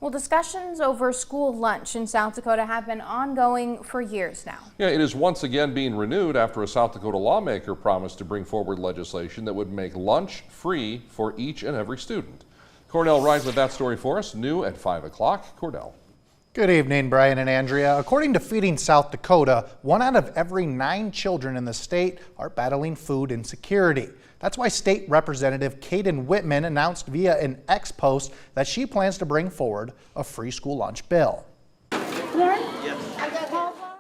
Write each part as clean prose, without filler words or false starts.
Well, discussions over school lunch in South Dakota have been ongoing for years now. Yeah, it is once again being renewed after a South Dakota lawmaker promised to bring forward legislation that would make lunch free for each and every student. Cordell Rise with that story for us, new at 5 o'clock. Cordell. Good evening, Brian and Andrea. According to Feeding South Dakota, 1 out of every 9 children in the state are battling food insecurity. That's why State Representative Caden Whitman announced via an X post that she plans to bring forward a free school lunch bill.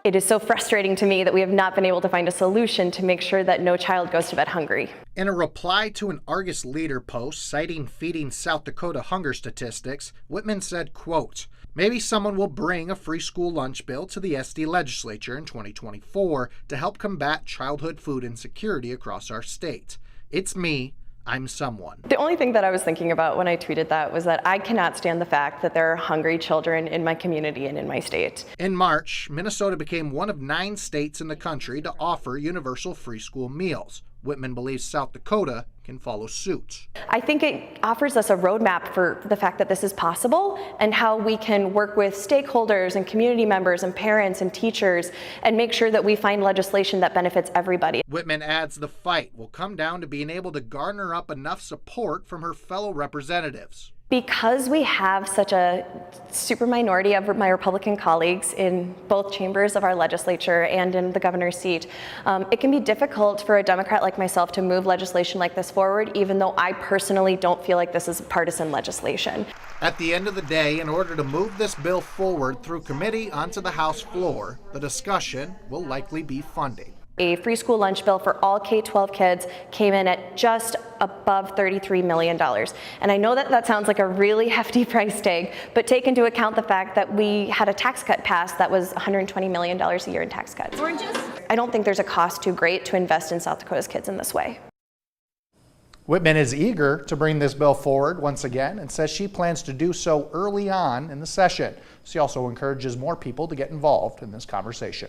It is so frustrating to me that we have not been able to find a solution to make sure that no child goes to bed hungry. In a reply to an Argus Leader post citing Feeding South Dakota hunger statistics, Whitman said, quote, "Maybe someone will bring a free school lunch bill to the SD legislature in 2024 to help combat childhood food insecurity across our state. It's me. I'm someone." The only thing that I was thinking about when I tweeted that was that I cannot stand the fact that there are hungry children in my community and in my state. In March, Minnesota became one of 9 states in the country to offer universal free school meals. Whitman believes South Dakota can follow suit. I think it offers us a roadmap for the fact that this is possible and how we can work with stakeholders and community members and parents and teachers and make sure that we find legislation that benefits everybody. Whitman adds the fight will come down to being able to garner up enough support from her fellow representatives. Because we have such a super minority of my Republican colleagues in both chambers of our legislature and in the governor's seat, it can be difficult for a Democrat like myself to move legislation like this forward, even though I personally don't feel like this is partisan legislation. At the end of the day, in order to move this bill forward through committee onto the House floor, the discussion will likely be funding. A free school lunch bill for all K-12 kids came in at just above $33 million. And I know that that sounds like a really hefty price tag, but take into account the fact that we had a tax cut passed that was $120 million a year in tax cuts. Oranges? I don't think there's a cost too great to invest in South Dakota's kids in this way. Whitman is eager to bring this bill forward once again and says she plans to do so early on in the session. She also encourages more people to get involved in this conversation.